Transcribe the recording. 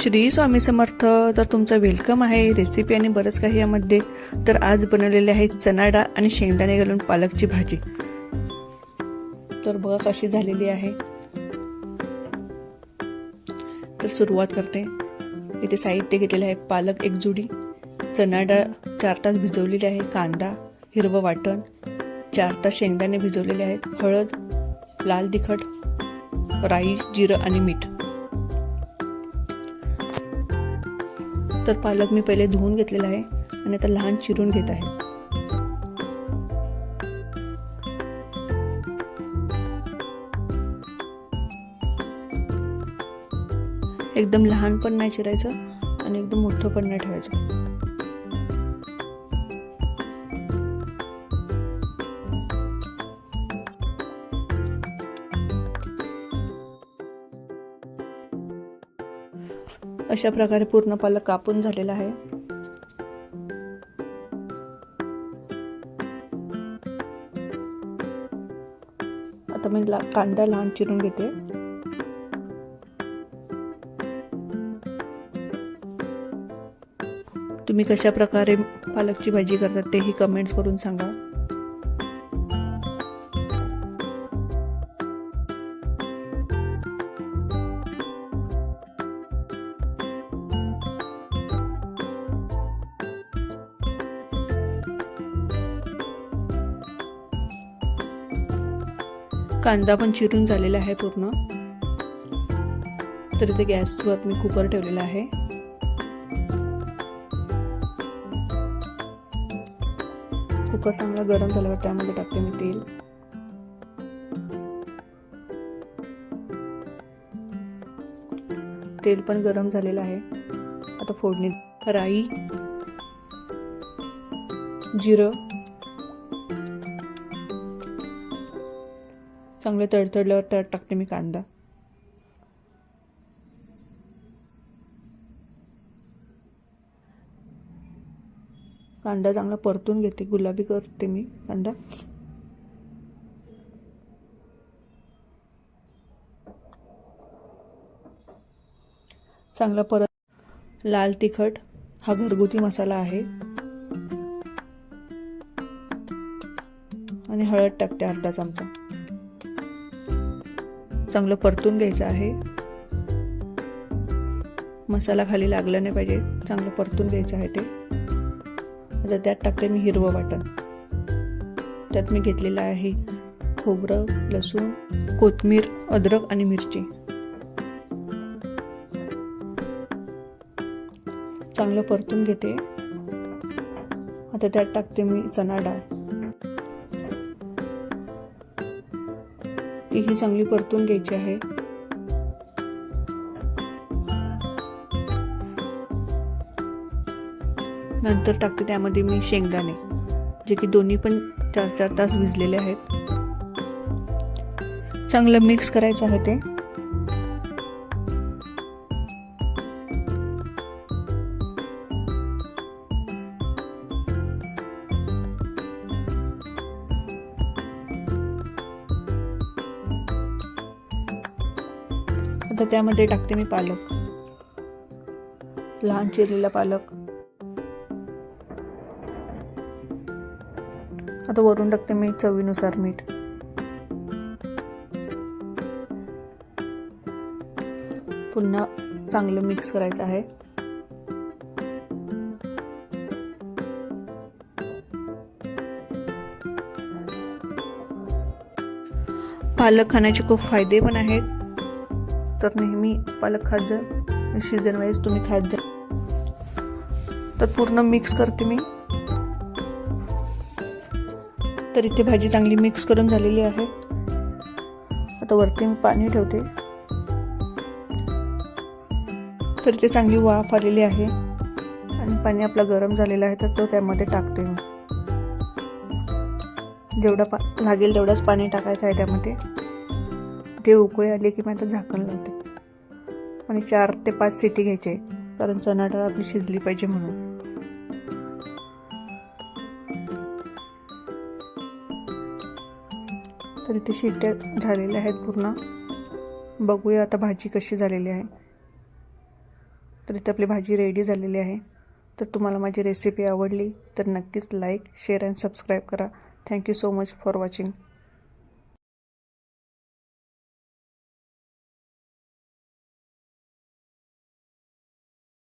श्री स्वामी समर्थ. तर तुमचं वेलकम आहे रेसिपी आणि बरंच काही यामध्ये. तर आज बनवलेले आहे चणा डाळ आणि शेंगदाणे घालून पालकची भाजी. तर बघा कशी झालेली आहे. तर सुरुवात करते. इथे साहित्य घेतलेले आहे: पालक 1 जुडी, चणा डाळ 4 तास भिजवलेली आहे, कांदा, हिरवं वाटण, 4 तास शेंगदाणे भिजवलेले आहेत, हळद, लाल तिखट, राई, जिरं आणि मीठ. तर पालक मी पहिले धुवून घेतलेला आहे आणि आता लहान चिरून घेत आहे. एकदम लहान पण नाही चिरायचं आणि एकदम मोठं पण नाही ठेवायचं. अशा प्रकारे पूर्ण पालक कापून झालेला आहे. आता मी कांदा लहान चिरून घेते. तुम्ही कशा प्रकारे पालकची भाजी करतात तेही कमेंट्स करून सांगा. कांदा पण चिरून झालेला आहे पूर्ण. तर इथे गॅसवर मी कुकर ठेवलेला आहे. कुकर चांगला गरम झाल्यावर त्यामध्ये टाकते मी तेल. तेल पण गरम झालेलं आहे. आता फोडणी: राई, जिरं, चांगले तडतडल्यावर त्यात टाकते मी कांदा. कांदा चांगला परतून घेते, गुलाबी करते मी कांदा. चांगला परत. लाल तिखट हा घरगुती मसाला आहे आणि हळद टाकते अर्धा चमचा. चांगलं परतून घ्यायचं आहे. मसाला खाली लागला नाही पाहिजे, चांगलं परतून घ्यायचं आहे ते. आता त्यात टाकते मी हिरवं वाटण. त्यात मी घेतलेलं आहे खोबरं, लसूण, कोथिंबीर, अद्रक आणि मिरची. चांगलं परतून घेते. आता त्यात टाकते मी चणा डाळ. तीही चांगली परतून घ्यायची आहे. नंतर टाकते त्यामध्ये मी शेंगदाणे, जे की दोन्ही पण 4 तास भिजलेले आहेत. चांगलं मिक्स करायचं आहे ते. आता त्यामध्ये टाकते मी पालक, लहान चिरलेला पालक. आता वरून टाकते मी चवीनुसार मीठ. पुन्हा चांगलं मिक्स करायचं आहे. पालक खाण्याचे खूप फायदे पण आहेत. तर नेहमी पालक खात जा, सीझन वाईज तुम्ही खात जा. तर पूर्ण मिक्स करते मी. तर इथे भाजी चांगली मिक्स करून झालेली आहे. आता वरती मी पाणी ठेवते. तर इथे चांगली वाफ आलेली आहे आणि पाणी आपलं गरम झालेलं आहे. तर तो त्यामध्ये टाकते मी. जेवढा लागेल तेवढंच पाणी टाकायचं आहे त्यामध्ये. ते उकळी आली की मी आता झाकण लावते आणि 4 ते 5 शिटी घ्यायचे, कारण चणा डाळ आपली शिजली पाहिजे म्हणून. तर इथे शिट्ट्या झालेल्या आहेत पूर्ण. बघूया आता भाजी कशी झालेली आहे. तर इथे आपली भाजी रेडी झालेली आहे. तर तुम्हाला माझी रेसिपी आवडली तर नक्कीच लाईक शेअर अँड सबस्क्राईब करा. Thank you so much for watching.